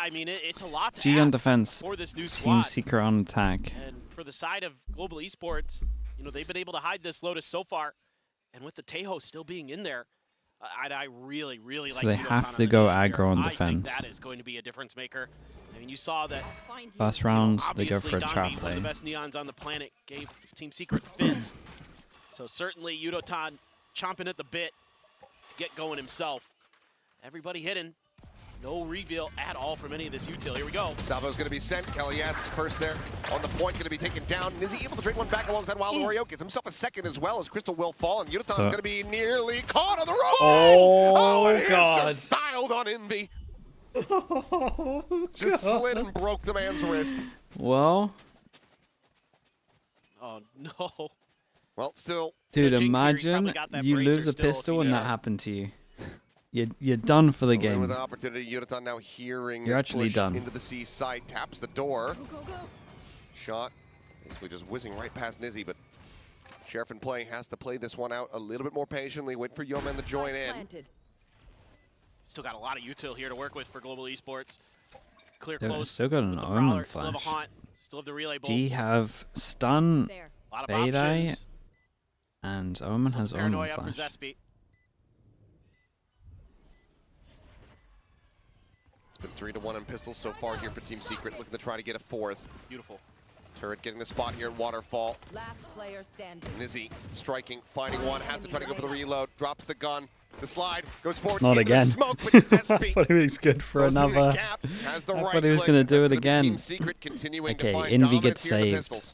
I mean, it's a lot to G on ask defense, for this new Team squad. Secret on attack. And for the side of Global Esports, you know, they've been able to hide this Lotus so far. And with the Tejo still being in there, I really, really So like they Yudotan have on to the go native aggro here. on I think defense. that is going to be a difference maker. I mean, you saw that First you know, round, they go obviously for a trap Donovan, one of play. the best Neons on the planet, gave Team Secret fits. So certainly Yudotan chomping at the bit to get going himself. Everybody hitting. No reveal at all from any of this util. Here we go. Salvo's going to be sent. Kelly, yes, first there on the point, going to be taken down. Nizzy able to trade one back alongside Wild Oreo. Gets himself a second as well as Crystal will fall, and Yudotan's going to be nearly caught on the rope. Oh, and God. Just styled on Envy. Oh, just slid and broke the man's wrist. Well. Oh, no. Well, still. Dude, Jinx here, imagine you lose a still if pistol you and do. that happened to you. You're done for the Still in game. with an opportunity. Yudotan now hearing You're his actually push done. into the C side. Taps the door. Shot. Basically just whizzing right past Nizzy, but Sheriff in play has to play this one out a little bit more patiently. Wait for Yeoman to join in. Still got a lot of util here to work with for Global Esports. Clear They've close. still got an with the Omen Prowler, still have a flash. haunt, still have the relay bolt. G have stun, A lot of Bait Eye, options. and Omen Some has Omen paranoia for flash. Zespi. It's been 3-1 in pistols so far here for Team Secret, looking to try to get a fourth. Beautiful. Turret getting the spot here in Waterfall. Last player standing. Nizzy striking, finding one, has to try to go for the reload, drops the gun, the slide, goes forward Not into again. the smoke, but it's I SP. thought he was good for Goes into the another. gap, has the I right thought he was click, gonna but do that's it gonna be again. Team Secret continuing Okay, to find Envy dominance gets here in the saved. pistols.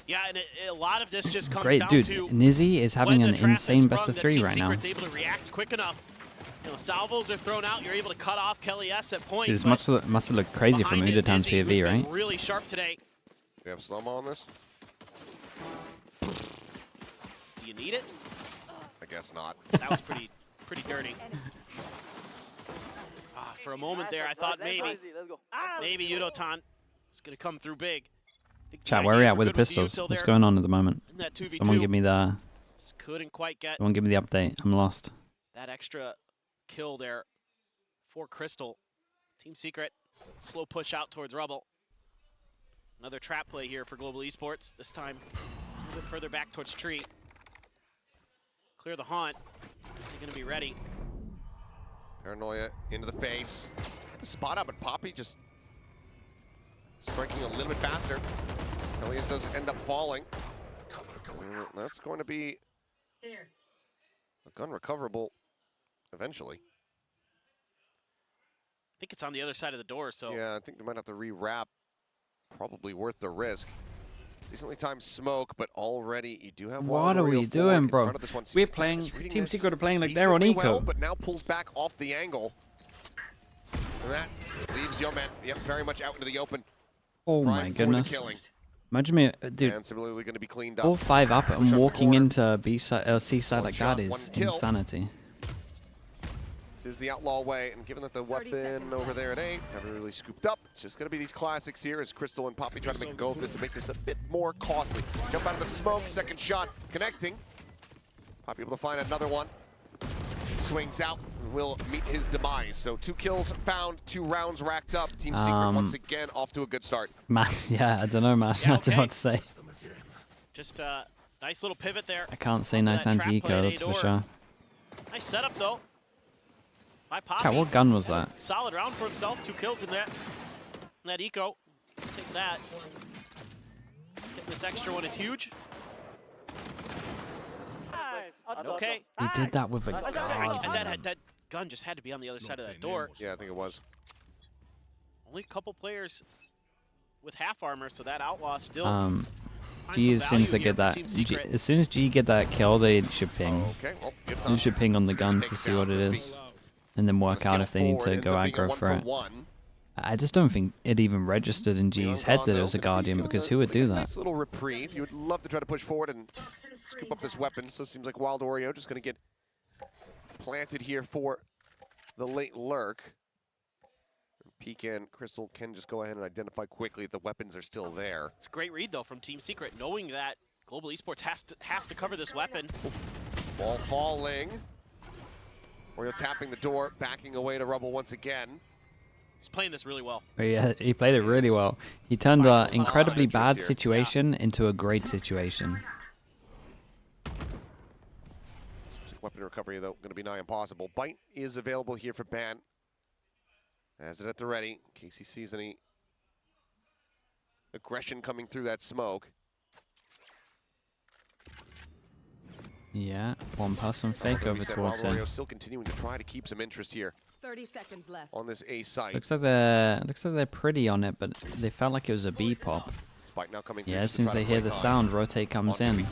Yeah, and a lot of this just comes Great, down dude. to Nizzy is having when an the trap is insane sprung, best of that 3 Team right now. Secret's able to react quick enough. You know, salvos are thrown out. You're able to cut off Kelly S at point. Dude, this but must have looked crazy from behind it, Udotan's Nizzy, who's POV, been right? really sharp today. We have slow-mo on this? Do you need it? I guess not. That was pretty dirty. For a moment there, I thought maybe Yudotan is going to come through big. Chat, where are we at with the pistols? What's going on at the moment? In that 2v2, Someone give me the just couldn't quite get someone give me the update. I'm lost. that extra kill there for Crystal. Team Secret, slow push out towards Rubble. Another trap play here for Global Esports. This time a little bit further back towards Tree. Clear the haunt. They're going to be ready. Paranoia into the face. Had the spot up, but Poppy just striking a little bit faster. Elias does end up falling. And that's going to be a gun recoverable eventually. I think it's on the other side of the door, so Yeah, I think they might have to rewrap. Probably worth the risk. Decently timed smoke, but already you do have What are we doing, bro? We're playing. Team Secret are playing like they're on eco. Well, but now pulls back off the angle. And that leaves Yeoman, very much out into the open. Oh Prime my for the goodness. killing. Imagine me, dude. And similarly going to be cleaned up. All 5 up Push and up the walking corner. into B side, C side One like shot, that one is kill. insanity. This is the outlaw way, and given that the weapon over there at A never really scooped up, it's just going to be these classics here as Crystal and Poppy try to make a go of this to make this a bit more costly. Jump out of the smoke, second shot, connecting. Poppy able to find another one. Swings out and will meet his demise. So 2 kills found, 2 rounds racked up. Team Secret once again off to a good start. Man, yeah, I don't know, man. Yeah, I don't know what to say. just a nice little pivot there. I can't say Off nice that trap anti-eco, play at that's for A-door. sure. Nice setup though. By Poppy. Chat, what gun was that? Solid round for himself. 2 kills in that. In that eco. Take that. Getting this extra one is huge. Okay. He did that with a And guard. that gun just had to be on the other side of that door. Yeah, I think it was. Only a couple players with half armor, so that outlaw still. G, as soon as they get that, as soon as G get that kill, they should ping. Okay, well, good They time. should ping on the gun to Takes see down what it Zespi. is, and then work out if they need to go aggro for it. I just don't think it even registered in G's head that it was a Guardian, because who would do that? Nice little reprieve. You would love to try to push forward and scoop up this weapon, so it seems like Wild Oreo just going to get planted here for the late lurk. Pecan, Crystal can just go ahead and identify quickly that the weapons are still there. It's a great read though from Team Secret, knowing that Global Esports has to cover this weapon. Ball falling. Oreo tapping the door, backing away to Rubble once again. He's playing this really well. Yeah, he played it really well. He turned an incredibly bad here. situation into a great situation. Weapon recovery, though, going to be nigh impossible. Bite is available here for Ban. Has it at the ready, in case he sees any aggression coming through that smoke. Yeah, one person fake over towards him. Still continuing to try to keep some interest here. 30 seconds left. On this A site. Looks like they're pretty on it, but they felt like it was a B pop. Spike now coming through. Yeah, as soon as they hear the sound, rotate comes in.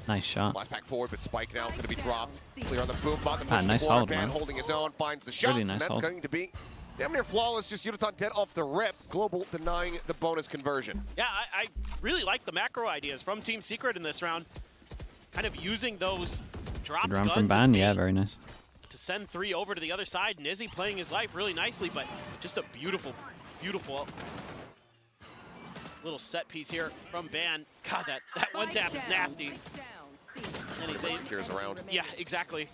Nice shot. Last back forward, but Spike now going to be dropped. Clear on the boom bot. Nice hold, man. Holding his own, finds the shots, Really nice and that's hold. going to be damn near flawless. Just Yudotan dead off the rip. Global denying the bonus conversion. Yeah, I really like the macro ideas from Team Secret in this round. Kind of using those drop Good round guns from Ban, yeah, very nice. to send 3 over to the other side. Nizzy playing his life really nicely, but just a beautiful, beautiful little set piece here from Ban. God, that one tap is nasty. And he's able, around. yeah, exactly.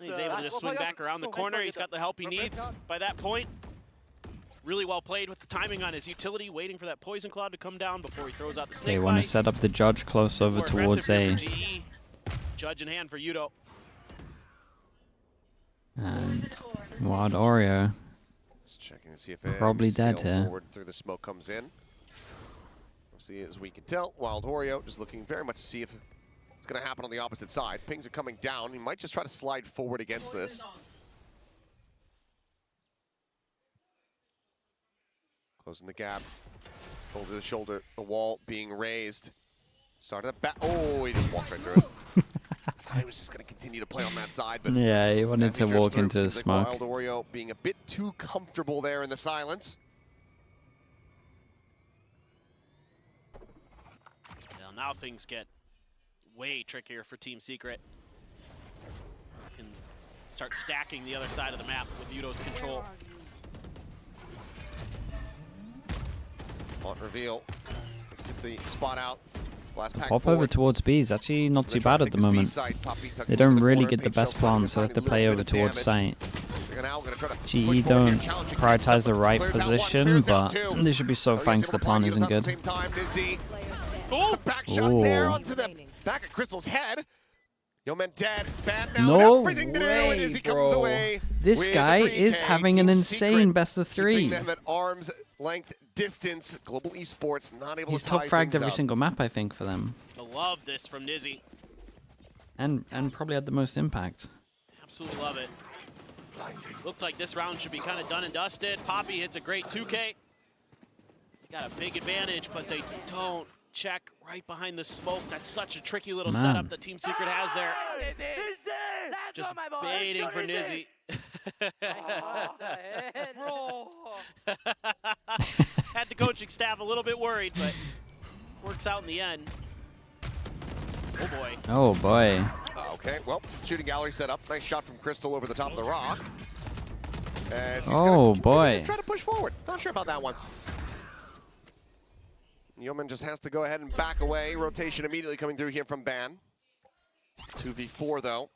He's able to just swing back around the corner. He's got the help he needs by that point. Really well played with the timing on his utility, waiting for that poison cloud to come down before he throws out the snake They want to set up the Judge close over More towards aggressive A. here for GE. Judge in hand for Yudo. And Wild Oreo. Let's checking to see if Probably dead here. Forward through the smoke comes in. We'll see, as we can tell, Wild Oreo just looking very much to see if it's going to happen on the opposite side. Pings are coming down. He might just try to slide forward against this. Closing the gap. Shoulder to shoulder. The wall being raised. Started a bat. Oh, he just walked right through it. I was just going to continue to play on that side, but Yeah, he wanted to walk into the smoke. Wild Oreo being a bit too comfortable there in the silence. Well, now things get way trickier for Team Secret. Can start stacking the other side of the map with Yudo's control. On reveal. Let's get the spot out. Last pack Pop forward. over towards B is actually not too bad at the moment. They don't really get the best plans, so they have to play over towards site. GE don't prioritize the right position, but they should be so thanks the plan isn't good. Back shot there onto the back of Crystal's head. Yeoman dead. Bad now. No Everything to do, and as he comes away This with guy the 3K, is having an Team insane Secret best of keeping 3. them at arm's length distance. Global Esports not able He's to top tie fragged things every up. single map, I think, for them. I love this from Nizzy. And probably had the most impact. Absolutely love it. Looked like this round should be kind of done and dusted. Poppy hits a great 2K. Got a big advantage, but they don't check right behind the smoke. That's such a tricky little Man. setup that Team Secret has there. Just baiting for Nizzy. Had the coaching staff a little bit worried, but works out in the end. Oh boy. Oh boy. Okay, well, shooting gallery set up. Nice shot from Crystal over the top of the rock. As he's Oh, gonna boy. try to push forward. Not sure about that one. Yeoman just has to go ahead and back away. Rotation immediately coming through here from Ban. 2v4 though.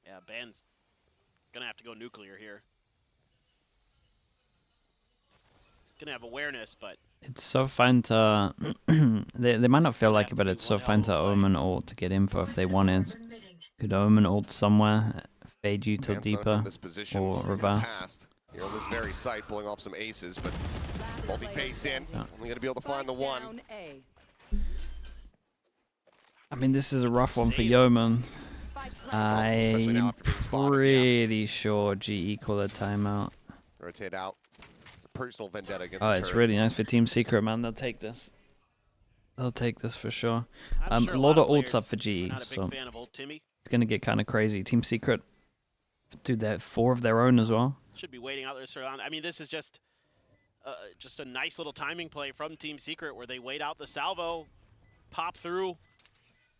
Yeah, Ban's gonna have to go nuclear here. Gonna have awareness, but It's so fun to... they might not feel like it, but it's so fun to Omen ult to get info if they wanted. Could Omen ult somewhere, fade you till Ban's done it deeper, from this position or in the reverse. past. Here on this very site, pulling off some aces, but multi-face in. Yeah. Only gonna be able to find the one. Down A. I mean, this is a rough one for Yeoman. Especially now I'm after being spotted, pretty sure GE called a timeout. Rotate out. It's a personal vendetta against Oh, the it's turret. really nice for Team Secret, man. They'll take this. They'll take this for sure. I'm sure A lot of players ults up for are GE, not a big so fan of old Timmy. it's gonna get kind of crazy. Team Secret do their 4 of their own as well. Should be waiting out this round. I mean, this is just a nice little timing play from Team Secret where they wait out the salvo, pop through,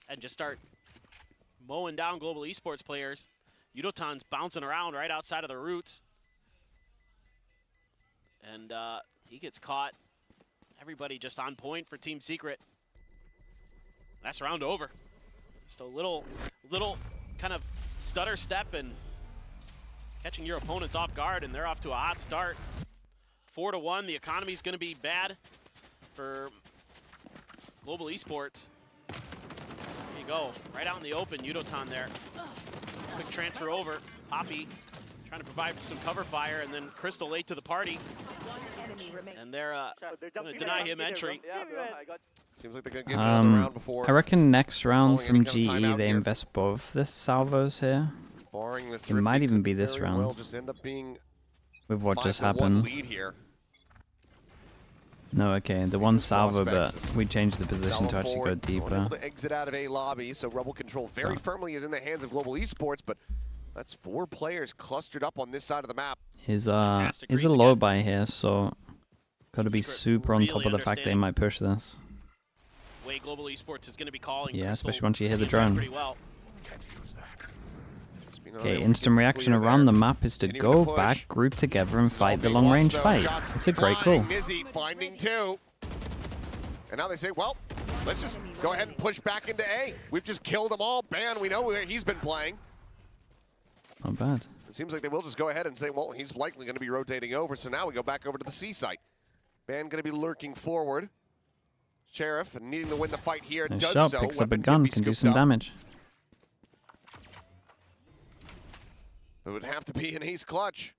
and just start mowing down Global Esports players. Yudotan's bouncing around right outside of the roots. And he gets caught. Everybody just on point for Team Secret. That's round over. Just a little kind of stutter step and catching your opponents off guard, and they're off to a hot start. 4-1, the economy's gonna be bad for Global Esports. There you go, right out in the open, Yudotan there. Quick transfer over, Poppy trying to provide some cover fire, and then Crystal late to the party. And they're gonna deny him entry. Seems like they're gonna give another round before. I reckon next round calling any from kind of GE timeout they here. invest both the salvos here. Barring the It might Thrifty, even could be this very well round just end up being with what just 5-1 happened. lead here. No, okay, the one salvo, but Prospects. we changed the position Salvo to actually go forward, deeper. unable to exit out of A lobby, so Rebel control very Oh. firmly is in the hands of Global Esports, but that's 4 players clustered up on this side of the map. He's Fantastic a reads low again. buy here, so gotta be Secret super on top really of the fact they understanding might push this. Way Global Esports is gonna be calling. Yeah, Crystal especially once you hear the sees that drone. pretty well. Okay, instant reaction around the map is to Continuing to go push. back, group together, and fight the Solving long range lost, though. fight. Shots It's a great flying. call. Nizzy finding 2. And now they say, well, let's just go ahead and push back into A. We've just killed them all. Ban, we know where he's been playing. Not bad. It seems like they will just go ahead and say, well, he's likely going to be rotating over. So now we go back over to the C site. Ban going to be lurking forward. Sheriff needing to win the fight here. Nice Does shot, so. picks up a Weapon gun, be can do scooped some up. damage. It would have to be an ace clutch.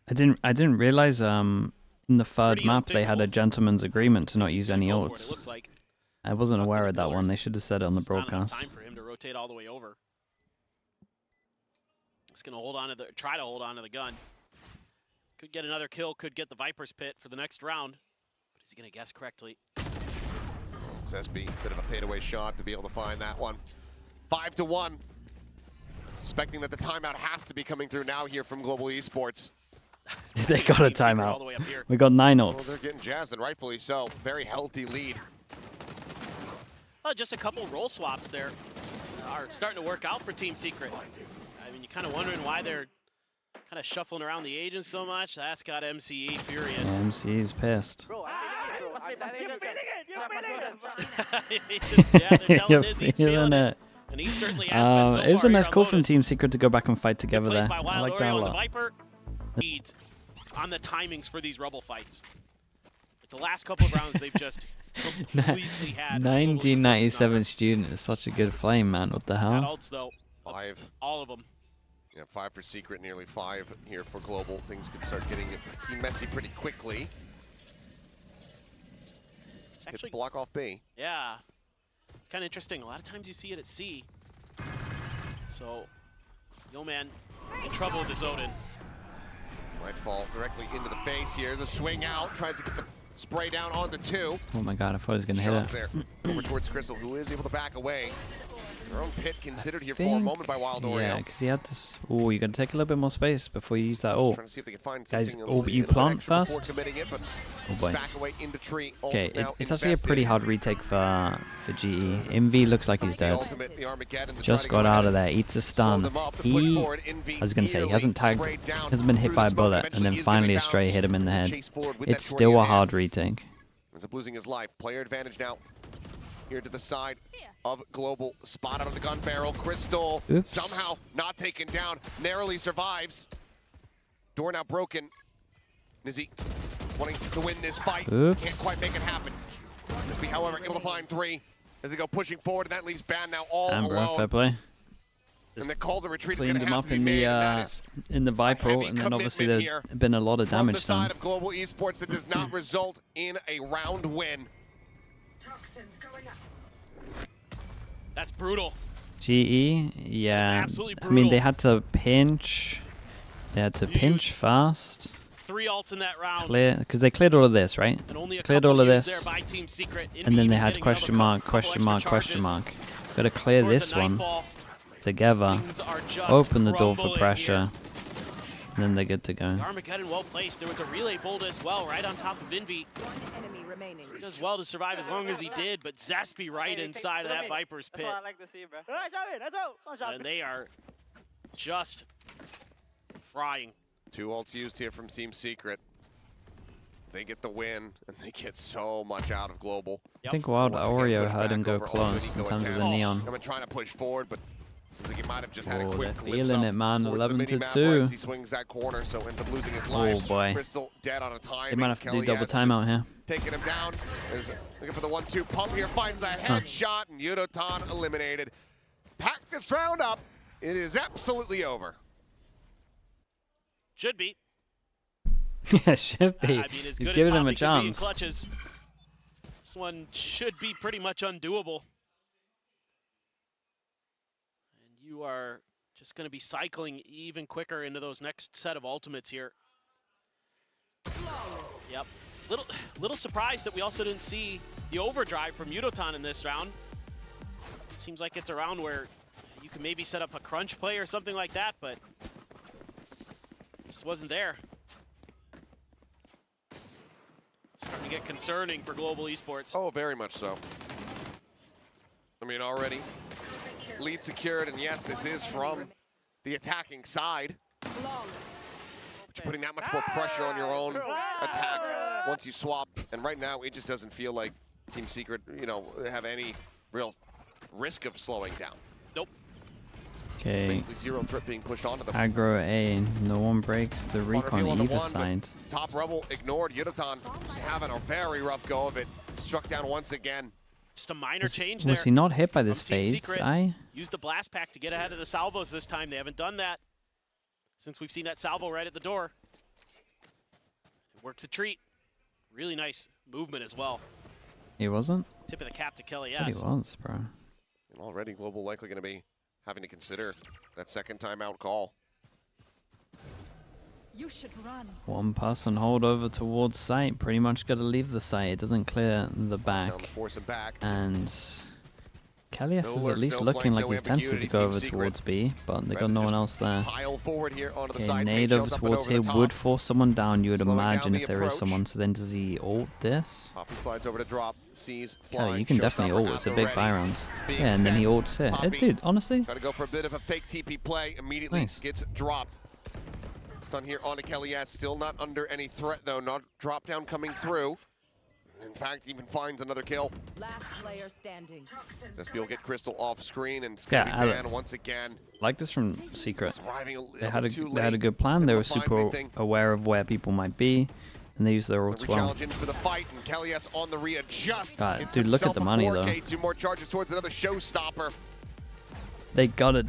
I didn't realize in the third Pretty map they had a unthinkable. gentleman's agreement to not use any Go for it, it ults. looks like. I wasn't Up to aware the of that one. pillars. They should have said it on the Just not enough broadcast. time for him to rotate all the way over. He's gonna try to hold on to the gun. Could get another kill, could get the Viper's Pit for the next round. But is he gonna guess correctly? It's SB, bit of a fadeaway shot to be able to find that one. 5-1. Suspecting that the timeout has to be coming through now here from Global Esports. They got a Team Secret all the timeout. way up here. We got 9 Well, they're ults. getting jazzed, and rightfully so. Very healthy lead. Just a couple role swaps there are starting to work out for Team Secret. I mean, you're kind of wondering why they're kind of shuffling around the agents so much. That's got MCE furious. Yeah, MC's pissed. Yeah, they're telling You're Izzy he's feeling it. And he certainly has been so It was a far nice here on call from Lotus. Team Secret to go back and fight Good together plays there. by I Wild like that a Oreo and the lot. Viper leads on the timings for these Rebel fights. But the last couple of rounds, they've just completely had. 1997 student is such a good flame, man. What the hell? Adults, though, 5. all of them. Yeah, 5 for Secret, nearly 5 here for Global. Things could start getting pretty messy pretty quickly. Hit the Actually, block off B. yeah, it's kind of interesting. A lot of times you see it at C. So, Yo Man in trouble with his Odin. Might fall directly into the face here. The swing out, tries to get the spray down onto 2. Oh my god, I thought he was going to hit Shots it. there over towards Crystal, who is able to back away. Their own pit considered here for a think- moment by Wild Oreo. Yeah, because he had this. Oh, you got to take a little bit more space before you use that ult. Trying to see if they can find Guys, something oh, but you a little plant extra before first? committing it, but Oh boy. back away into tree. Ult Okay, now it's actually a invested. pretty hard retake for GE. Envy looks like he's The dead. ultimate, the Armageddon to Just try to got go out ahead of there, eats a slow stun. them up to push He, forward. Envy I was going to say, he nearly hasn't tagged, sprayed down hasn't been hit through by the a smoke. bullet, and Eventually then he's gonna finally be a stray bounced hit him in the head. chase forward with that It's shorty still in a hand. hard retake. Ends up losing his life. Player advantage now. Here to the side of Global. Spot out of the gun barrel. Crystal Oops. somehow not taken down. Narrowly survives. Door now broken. Nizzy wanting to win this fight. Oops. Can't quite make it happen. Nizzy, however, able to find 3 as they go pushing forward, and that leaves Ban now all Amber, alone. fair play. And the call to retreat is Cleaned going to him have up to be in made, and that the is in the Viper, heavy and then obviously commitment there's here been a lot of from the damage side done. of Global Esports that does not result in a round win. Toxins going up. That's brutal. GE, yeah. absolutely I mean, they brutal. had to pinch. They had to pinch fast. 3 ults in that round. Clear, because they cleared all of this, right? And only a Cleared couple all of used this. there by Team Secret. And then they Envy had getting question another mark, couple question mark, extra question charges. mark. Got to clear Towards this the one nightfall. together. Things are just Open the door for crumbling pressure. here. And then they're good to go. Armageddon well placed. There was a relay bolt as well, right on top of Envy. One enemy remaining. He does well to survive as long as he did, but Zespi right inside of that Viper's pit. That's what I like to see, bro. And they are just frying. 2 ults used here from Team Secret. They get the win, and they get so much out of Global. I think Wild Once again, Oreo push heard him back go over onto close an in eco terms of the attempt. neon. Coming trying to push forward, but seems like he might have just had a Oh, quick they're glimpse feeling up it, man. towards the 11 to minimap 2. as he swings that corner, so ends up losing his life. boy. Crystal dead on a time. They might have to do double timeout here. Taking him down. Is looking for the 1-2 pump here. Finds that headshot, and Yudotan eliminated. Pack this round up. It is absolutely over. Should be. Yeah, should be. I mean, as He's good giving as him a Poppy can be in chance. clutches, this one should be pretty much undoable. And you are just going to be cycling even quicker into those next set of ultimates here. Yep. Little surprised that we also didn't see the overdrive from Yudotan in this round. It seems like it's a round where you can maybe set up a crunch play or something like that, but just wasn't there. Starting to get concerning for global esports. Oh, very much so. I mean, already lead secured, and yes, this is from the attacking side. But you're putting that much more pressure on your own attack once you swap. And right now, it just doesn't feel like Team Secret, you know, have any real risk of slowing down. Nope. Okay. Basically zero threat being pushed onto them. Aggro A. No one breaks the recon on the either one, side. Top Rebel ignored. Yudotan just having a very rough go of it. Struck down once again. Just a minor change there. Was he not hit by this from Team fade? Secret. Use the blast pack to get ahead of the salvos this time. They haven't done that since we've seen that salvo right at the door. It works a treat. Really nice movement as well. He wasn't? Tip of the cap to Kelly, But he yes. was, bro. And already Global likely going to be having to consider that second timeout call. You should run. One person hold over towards site. Pretty much got to leave the site. It doesn't clear the Down to back. force him back. And Kellius No is lurks, at least no looking flanks, like no he's tempted to ambiguity, go Team over Secret. towards B, but they got Ready no to one just else there. Pile forward here onto the Okay, side. nade Fake over shows up and towards over here the top. would force someone down, you would Slowing down imagine, the if there is approach. someone. So then does he ult this? Poppy slides over to drop. Sees Kelly, flying. you can definitely Showstopper ult. It's a at big the buy ready. rounds. Being Yeah, and then he sent. ults it. Poppy Dude, honestly, Try to go for a bit of a fake TP play. Immediately Nice. gets dropped. Stun here onto Kelly S. Still not under any threat though. Not drop down coming through. In fact, even finds another kill. Last player standing. SP will get Crystal off screen, and it's Yeah, going to be banned once again. like this from Secret. It's arriving a little They had a too they had a late. good plan. They Able were to find super anything. aware of where people might be, and they used their ults well. Challenge in for the fight, and Kelly S on the readjust. God, Gets dude, look at himself the a money, 4K, though. 2 more charges towards another showstopper. They gotta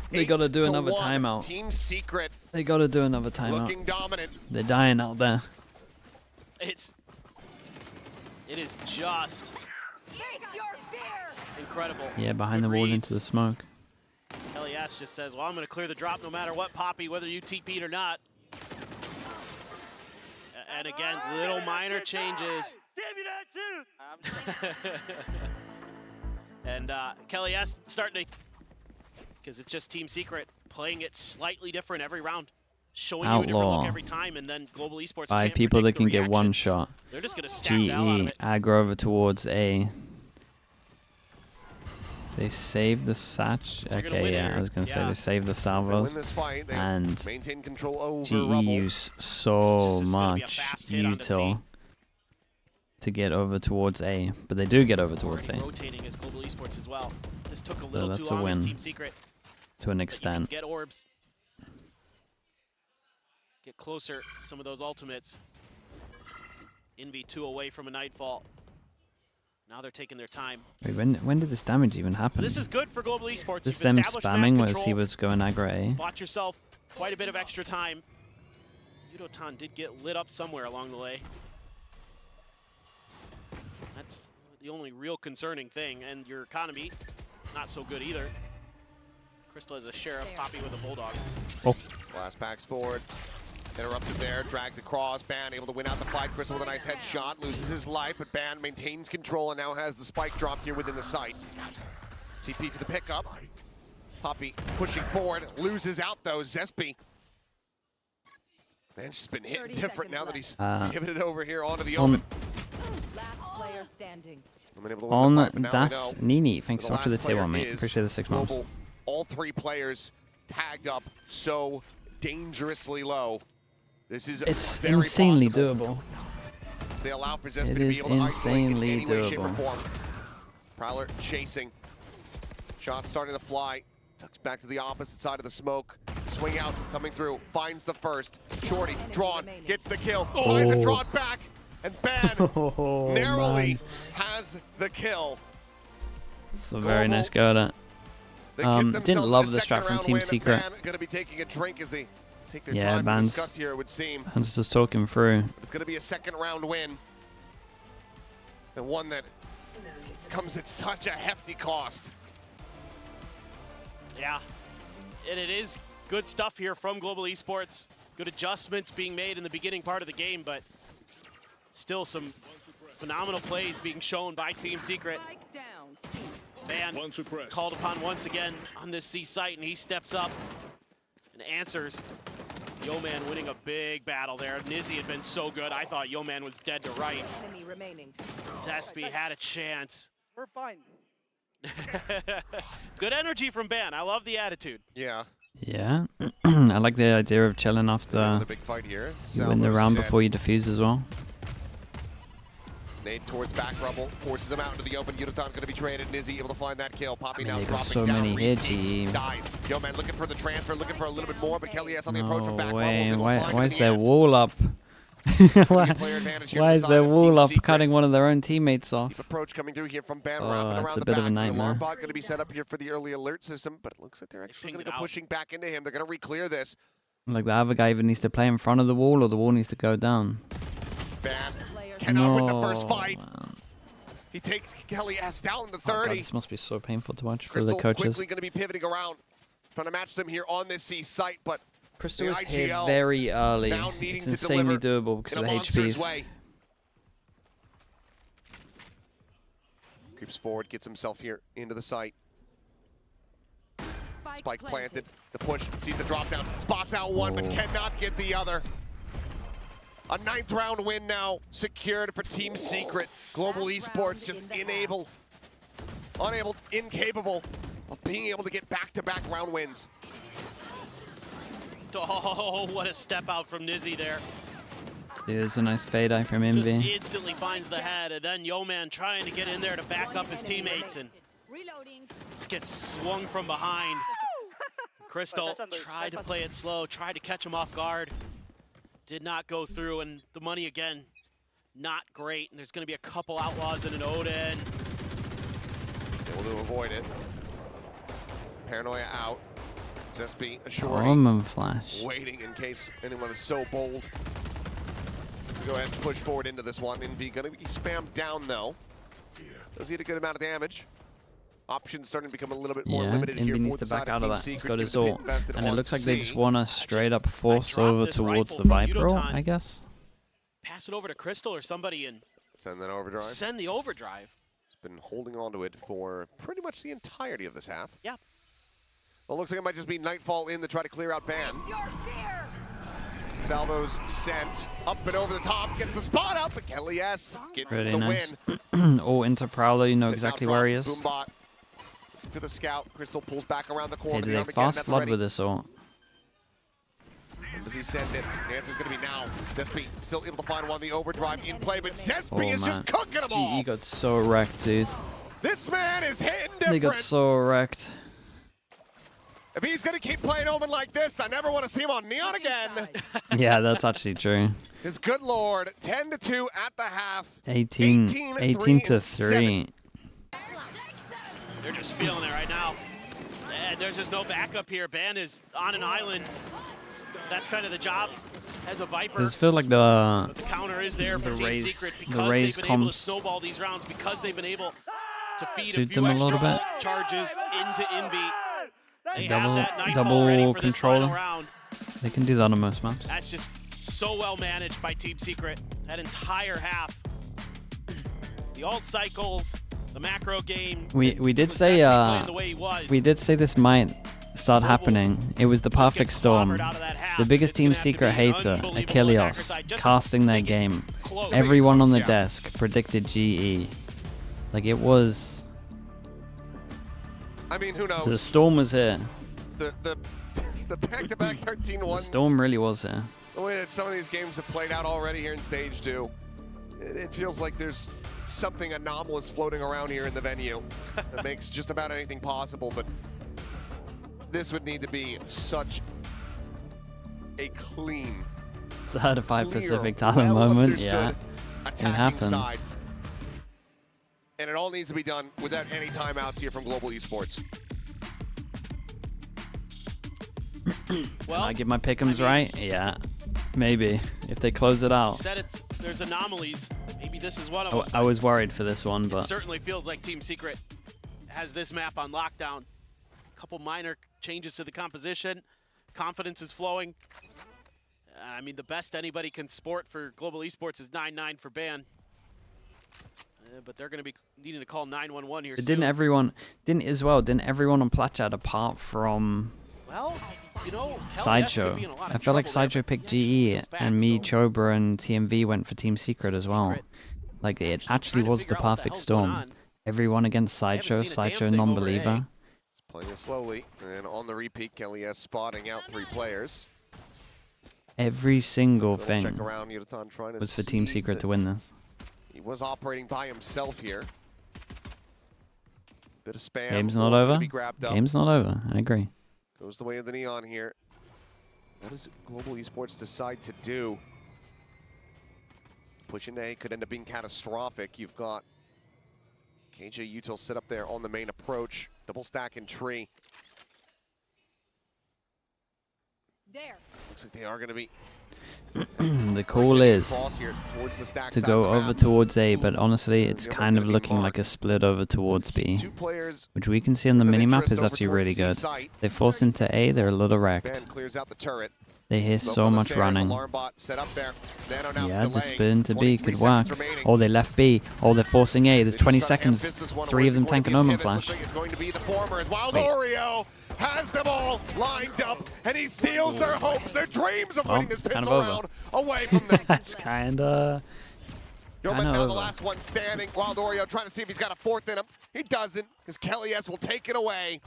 do another 8-1. timeout. Team Secret They gotta do another timeout. looking dominant. They're dying out there. It is just Face your fear. incredible. Yeah, behind Good the wall reads. into the smoke. Kelly S just says, well, I'm going to clear the drop no matter what, Poppy, whether you TP'd or not. And again, little minor changes. Give me that too. And Kelly S starting to, because it's just Team Secret, playing it slightly different every round. Showing you a different Outlaw. look every time, and then Global Esports By can't people that predict the can get one reaction. shot. They're just going to stack the hell out of GE it. aggro over towards A. They save the Satch. So you're gonna Okay, win yeah, here. I was gonna say Yeah. they save the They win salvos. this fight. They And maintain control over GE Rebel. use so This is gonna be a much fast hit onto C. util to get over towards A, but they do get over towards Already A rotating as Global Esports as well. This took a little too that's a long as win. Team Secret. to an But you can extent. get orbs. Get closer, some of those ultimates. Envy 2 away from a Nightfall. Now they're taking their time. Wait, when did this damage even So happen? this is good for Global Esports. This You've them established map spamming where control. he was going aggro A. Bought yourself quite a bit of extra time. Yudotan did get lit up somewhere along the way. That's the only real concerning thing, and your economy, not so good either. Crystal has a Sheriff, Poppy with a Bulldog. Blast packs forward. Interrupted there, drags across. Ban able to win out the fight. Crystal with a nice headshot, loses his life, but Ban maintains control and now has the spike dropped here within the site. TP for the pickup. Poppy pushing forward, loses out though. Zespi. Man, she's been hitting 30 different now that seconds he's pivoted over here onto the On, open. Last player standing. Been able to win on the fight, but now we that's know Nini. Thanks the so much for the last tier player 1, mate. is Appreciate the 6 months. Global. All 3 players tagged up so dangerously low. This is It's very insanely possible. doable. they allow for Zespi It to be is able to isolate in insanely any way, shape, or doable. form. Prowler chasing. Shot starting to fly. Tucks back to the opposite side of the smoke. Swing out, coming through, finds the first. Shorty, drawn, gets the kill, finds it, drawn back, and Ban narrowly has the kill. It's a very nice go at it. They get Didn't themselves love the the strat second from round Team win. Secret. Ban gonna be taking a drink as they take their Yeah, time to Ban's discuss here, it would seem. just talking through. It's gonna be a second round win. And one that comes at such a hefty cost. Yeah, and it is good stuff here from Global Esports. Good adjustments being made in the beginning part of the game, but still some phenomenal plays being shown by Team Secret. Ban called upon once again on this C site, and he steps up and answers. Yeoman winning a big battle there. Nizzy had been so good, I thought Yeoman was dead to rights. Zespi had a chance. We're fine. Good energy from Ban. I love the attitude. Yeah. Yeah, I like the idea of chilling after The big fight here. you win the round before you defuse as well. Nade towards back rubble, forces him out into the open. Yunaton's going to be traded. Nizzy able to find that kill. Poppy now they got dropping so down. many here, Repeats, GE. dies. Yeoman looking for the transfer, looking for a little bit more, but Kelly S on the No approach from back way. rubbles. Why is their wall up? Why Why is their wall up cutting one of their own teammates Deep off? approach coming through here from Ban, Oh, wrapping it's around a the bit back. of a The nightmare. alarm bot going to be set up here for the early alert system, but it looks like they're actually going to go pushing back into him. They're going to re-clear this. Like the other guy either needs to play in front of the wall or the wall needs to go down. Ban cannot win the No, first fight. man. He takes Kelly S down to Oh God, 30. this must be so painful to watch for Crystal the coaches. quickly going to be pivoting around, trying to match them here on this C site, but Crystal the is here IGL very early. now needing It's to insanely deliver doable because in of a the monster's HPs. way. Creeps forward, gets himself here into the site. Spike planted, the push, sees the drop down, spots out one, but cannot get the other. A 9th round win now secured for Team Secret. Global Esports just incapable of being able to get back-to-back round wins. Oh, what a step out from Nizzy there. There's a nice fade eye from Just Envy. instantly finds the head, and then Yeoman trying to get in there to back up his teammates, and just gets swung from behind. Crystal tried to play it slow, tried to catch him off guard. Did not go through, and the money again, not great. And there's going to be a couple outlaws and an Odin. Able to avoid it. Paranoia out. Zespi assuring. Almond Flash. Waiting in case anyone is so bold. Go ahead and push forward into this one. Envy going to be spammed down though. Does he get a good amount of damage? Options starting to become a little bit more limited Envy here needs for to the back side out of of Team that. He's Secret. got his Given ult. the invested And it on looks like they C. just want to straight up force dropped over this towards rifle the from Viper ult, Yudotan. I guess. Pass it over to Crystal or somebody and Send that overdrive. send the overdrive. He's been holding on to it for pretty much the entirety of this half. Yeah. Well, looks like it might just be Nightfall in to try to clear out Ban. Salvo's sent up and over the top, gets the spot up, but Kelly S gets Really the nice. win. All into Prowler, you know It's now exactly where he is. Boombot to the scout. Crystal pulls back around the corner. Hey, The do they Armageddon fast at the flood ready. with this ult? And does he send it? The answer's going to be now. Zespi still able to find one, the overdrive in play, but Zespi Oh is man, just cooking them all. GE got so wrecked, dude. This man is hitting They got different. so wrecked. If he's going to keep playing Omen like this, I never want to see him on Neon again. Yeah, that's actually true. His good lord, 10-2 at the half. 18 to 3. They're just feeling it right now. And there's just no backup here. Ban is on an island. That's kind of the job as a Viper. Does it feel like the But the counter is there for Team Raze- Secret the because Raze they've been able to comps snowball these rounds, because they've been able to feed suit a them few a little extra bit? ult charges into Envy. They Double- have that Nightfall ready double for this final controller. round. they can do that on most maps? That's just so well managed by Team Secret. That entire half. The ult cycles, the macro game. We did was say Zespi playing the way he was. we did say this might start happening. It was the Just perfect gets storm. clobbered out of that half. The biggest It's gonna Team have to Secret be an hater, unbelievable attacker Achilles, side just to casting their make it game. close. Everyone on the Yeah. desk predicted GE. Like it was. I mean, who knows? The storm was here. The back-to-back 13-1s. The storm really was here. The way that some of these games have played out already here in Stage 2. It feels like there's something anomalous floating around here in the venue that makes just about anything possible, but this would need to be such a clean, Certified clear, Pacific talent moment, yeah. attacking happens. side. And it all needs to be done without any timeouts here from Global Esports. Can I get my pick'ems right? Yeah, maybe. If they close it out. Said there's anomalies. Maybe this is one of them. I was worried for this one, It but certainly feels like Team Secret has this map on lockdown. A couple minor changes to the composition. Confidence is flowing. I mean, the best anybody can sport for Global Esports is 9-9 for ban. But they're going to be needing to call 911 here soon. didn't everyone on Platchat apart from Well, you know, Sideshow? I felt like Sideshow picked GE, and me, Chobra, and TMV went for Team Secret as well. Like, it actually was the perfect storm. Everyone against Sideshow, Sideshow non-believer. It's playing it slowly, and on the repeat, Kelly S spotting out 3 players. Every single thing Check around, Yutan trying to was for Team Secret to win this. He was operating by himself here. Bit of spam. Game's not over. Grabbed up. Game's not over. I agree. Goes the way of the neon here. What does Global Esports decide to do? Push into A could end up being catastrophic. You've got KJ Util set up there on the main approach. Double stack and tree. There. Looks like they are going to be The call is to to go over towards A, but honestly, it's kind of looking like a split over towards B, which we can see on the minimap is actually really good. They force into A, they're a little wrecked. They hear so much running. Yeah, the spin to B could work. Oh, they left B. Oh, they're forcing A. There's 20 seconds. 3 of them tank an Omen Flash. Wait. Has them all lined up, and he steals their hopes, their dreams of winning this pistol round away from them. That's kinda Now the over. last one standing. Wild Oreo trying to see if he's got a 4th in him. He doesn't, because Kelly S will take it away.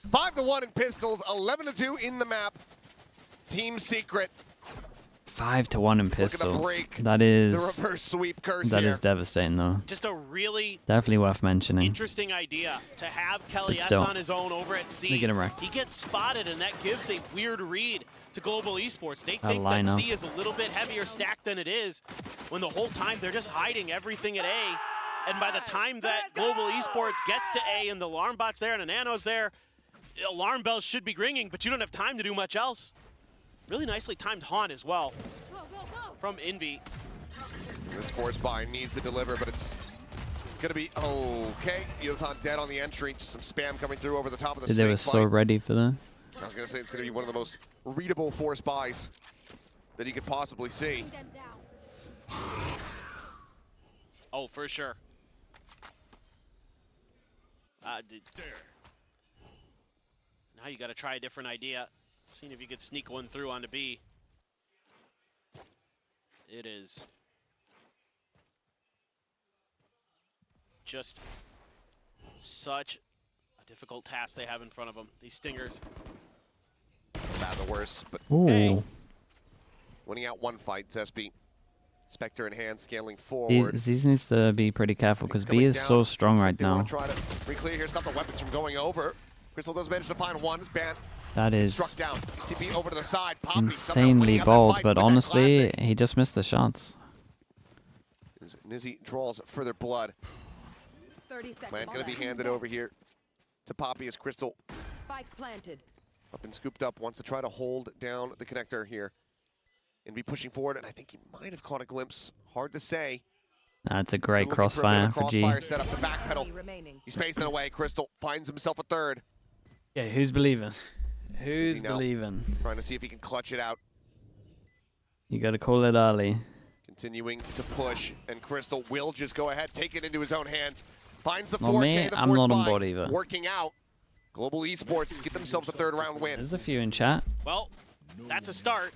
5-1 in pistols, 11-2 in the map. Team Secret. 5-1 in pistols. That The is reverse sweep curse that here. is devastating though. Just a really Definitely worth mentioning. interesting idea to have Kelly But S still, on his own over at C. they get him wrecked. He gets spotted, and that gives a weird read to Global Esports. They A think that lineup. C is a little bit heavier stacked than it is, when the whole time they're just hiding everything at A. And by the time that Global Esports gets to A and the alarm bot's there and the nano's there, alarm bells should be ringing, but you don't have time to do much else. Really nicely timed haunt as well from Envy. This force buy needs to deliver, but it's gonna be okay. Yutan dead on the entry. Just some spam coming through over the top of the They snake were so fight. ready for this. I was gonna say it's gonna be one of the most readable force buys that you could possibly see. Oh, for sure. Now you got to try a different idea. Seeing if you could sneak one through onto B. It is just such a difficult task they have in front of them. These stingers. Bad the worst, but Ooh. hey, winning out one fight, Zespi. Spectre in hand, scaling forward. Z's needs to be pretty careful because B is so strong right They want now. to try to re-clear here, stop the weapons from going over. Crystal does manage to find one. It's banned. That is Struck down. TP over to the side. Poppy insanely bold, but honestly, he just missed the shots. As Nizzy draws further blood. 30 seconds. Plan going to be handed over here to Poppy as Crystal Spike planted. up and scooped up. Wants to try to hold down the connector here and be pushing forward. And I think he might have caught a glimpse. Hard to say. That's a great Looking for a bit of crossfire a for G. crossfire set up the backpedal. Remaining. He's pacing away. Crystal finds himself a 3rd. Yeah, who's believing? Who's now? believing? Trying to see if he can clutch it out. You gotta call it early. Continuing to push, and Crystal will just go ahead, take it into his own hands. Finds the Not 4K, me, the I'm force not on buy, board either. Working out. Global Esports get themselves a 3rd round win. There's a few in chat. Well, that's a start.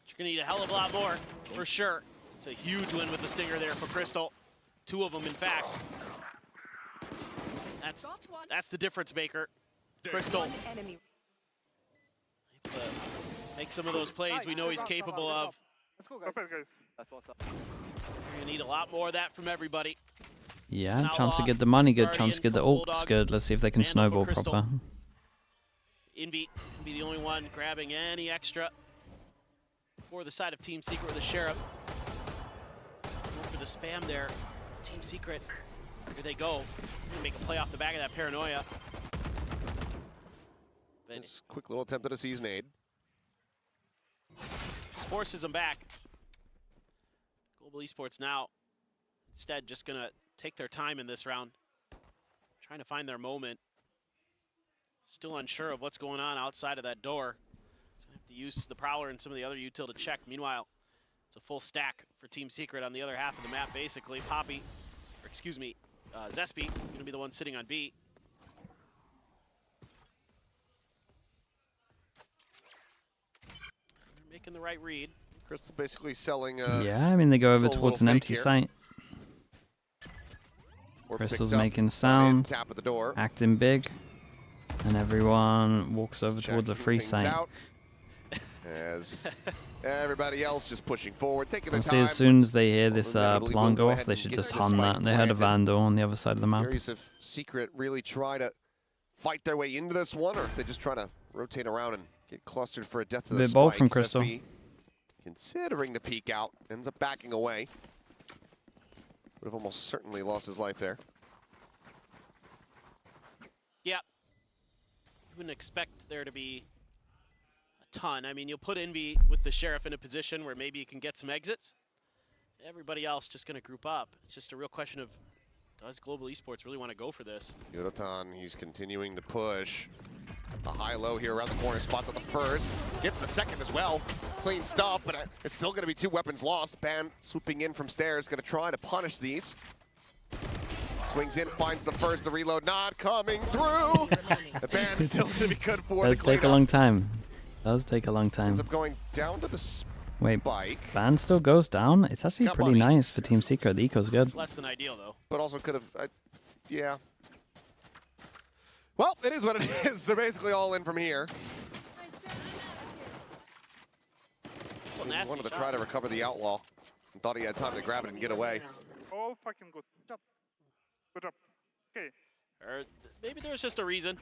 You're going to need a hell of a lot more, for sure. It's a huge win with the stinger there for Crystal. 2 of them, in fact. That's the difference maker. Crystal. Enemy. Make some of those plays we know he's capable of. go, guys. Perfect, guys. That's what's up. You're gonna need a lot more of that from everybody. Yeah, An chance to outlaw, get the money good, Guardian chance to get the from ults Bulldogs, good. Let's see if they can Vandal for snowball Crystal. proper. Invi can be the only one grabbing any extra for the side of Team Secret with the Sheriff. So going for the spam there. Team Secret, here they go. Gonna make a play off the back of that paranoia. But This quick little attempt at a season aid. forces them back. Global Esports now, instead, just gonna take their time in this round, trying to find their moment. Still unsure of what's going on outside of that door. So gonna have to use the Prowler and some of the other util to check. Meanwhile, it's a full stack for Team Secret on the other half of the map, basically. Poppy, or excuse me, Zespy, gonna be the one sitting on B. They're making the right read. Crystal basically selling. Yeah, I mean, they go over it's a towards little an fake empty here. site. Or Crystal's picked up, making slide in, sounds, tap at the door. acting big, and everyone walks over towards a Checking free things site. out As everybody else just pushing forward, taking the Honestly, time. as soon as they hear this Although inevitably plan we'll go go off, ahead they and should get just the hunt spike that. They had a planted. Vandal on the other side of the map. Curious if Secret really try to fight their way into this one, or if they just try to rotate around and get clustered for a death to the Bit bold spike. from Crystal. SB, considering the peek out, ends up backing away. Would have almost certainly lost his life there. Yeah. You wouldn't expect there to be a ton. I mean, you'll put Envy with the Sheriff in a position where maybe you can get some exits. Everybody else just going to group up. It's just a real question of, does Global Esports really want to go for this? Yodotan, he's continuing to push. The high-low here around the corner, spots at the first. Gets the second as well. Clean stuff, but it's still going to be 2 weapons lost. Ban swooping in from stairs, going to try to punish these. Swings in, finds the first, the reload not coming through. The Ban's still going to be good for the Does take a cleanup. long time. Does take a long time. Ends up going down to the Wait, spike, Ban still goes down? It's actually got pretty money. nice for Team Secret. The eco's good. It's less than ideal, though. but also could have, yeah. Well, it is what it is. They're basically all in from here. Well, nasty Wanted to shot. try to recover the outlaw. And thought he had time to grab it and get away. All fucking good. Good job. Good job. Okay. Or maybe there was just a reason.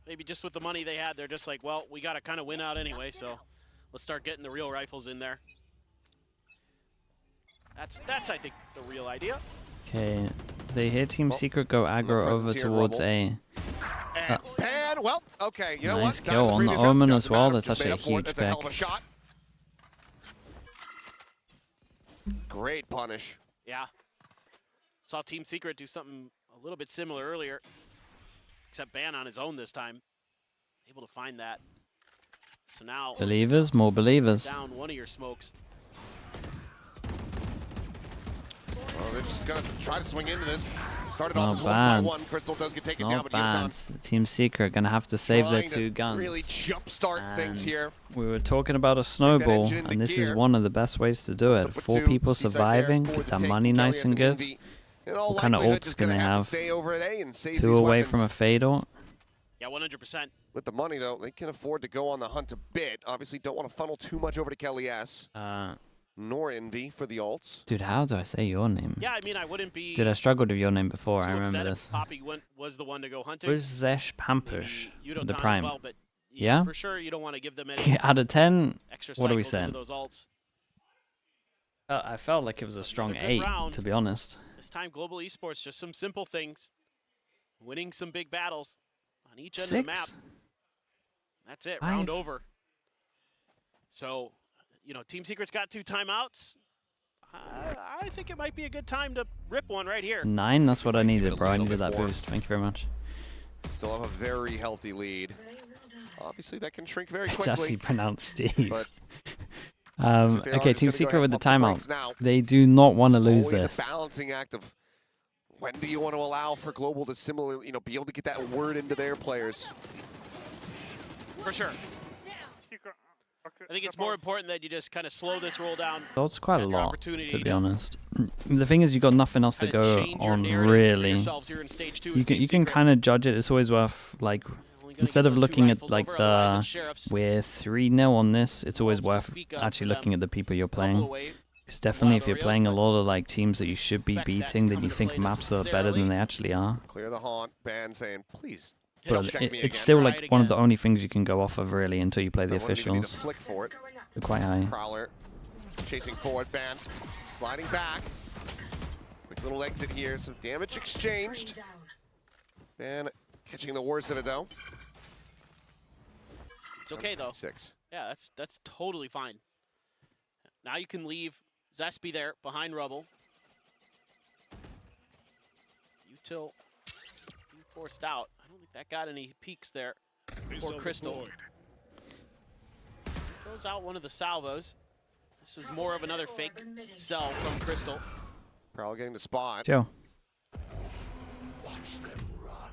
Maybe just with the money they had, they're just like, well, we got to kind of win out anyway, so let's start getting the real rifles in there. That's I think, the real idea. Okay, they hear Team Well, Secret go aggro presence over here, towards Rubble. A. And Ban, well, okay, you know Nice what? kill Not on the previous round, Omen doesn't as well. matter, That's just made actually a up for it. huge That's a hell of pick. a shot. Great punish. Yeah. Saw Team Secret do something a little bit similar earlier, except Ban on his own this time. Able to find that. So now, Believers, more believers. down one of your smokes. Well, they're just gonna try to swing into this. Started Not off as bad. 1-by-1. Crystal does get taken down, Not but bad. Yodotan Team Secret gonna have to save their trying to 2 guns. really jumpstart things And here. we were talking about a snowball, engine into and this is gear. one of the best ways to do So it. for 4 two, people Seaside there surviving, for get the that take. money nice Kelly and good. Envy, in all What kind of likelihood, ults just can gonna they have to have? stay over at A and save 2 these away weapons. from a fade ult. Yeah, 100%. With the money, though, they can afford to go on the hunt a bit. Obviously, don't want to funnel too much over to Kelly S. Nor Envy for the ults. Dude, how do I say your name? Yeah, I mean, I wouldn't be Dude, I struggled with your name before. too I remember upset this. if Poppy was the one to go hunting. Where's Zesh Pampush? Maybe The Yodotan as Prime. well, but Yeah? for sure you don't want to give them any Out of 10, extra what are we cycles into saying? those ults. I felt like it was a strong good 8, round. to be honest. This time, Global Esports, just some simple things. Winning some big battles on each end 6? of the map. That's it, 5? round over. So, you know, Team Secret's got 2 timeouts. I think it might be a good time to rip one right here. 9, that's what I Give it needed, a bro. I little needed bit that more. boost. Thank you very much. Still have a very healthy lead. Obviously, that can shrink very It's quickly. actually pronounced Steve. But they Okay, are Team just gonna go Secret ahead with the and pump brakes timeout. now. They do not want to It's lose always this. a balancing act of when do you want to allow for Global to similarly, be able to get that word into their players. For sure. Secret. Okay. I think it's step more out. important that you just kind of slow this roll down. That's quite a Have your lot, opportunity to be to honest. The thing is, you got nothing else to kinda go change your on, narrative for really. yourselves here in stage 2 You as can Team you can Secret. kind of judge it. It's always worth, like, Only Instead of looking at like we're 3-0 on this, it's always worth actually looking at the people you're playing. It's definitely if you're playing a lot of like teams that you should be beating, then you think maps are better than they actually are. Clear the haunt. Ban saying, please. But it's still like one of the only things you can go off of really until you play the officials. Flick for it. They're quite high. Prowler chasing forward. Ban sliding back. Quick little exit here. Some damage exchanged. Ban catching the worst of it though. It's okay though. 6. Yeah, that's totally fine. Now you can leave Zespy there behind Rubble. Util being forced out. I don't think that got any peaks there for Crystal. Goes out one of the salvos. This is more of another fake sell from Crystal. Prowler getting the spot. Joe.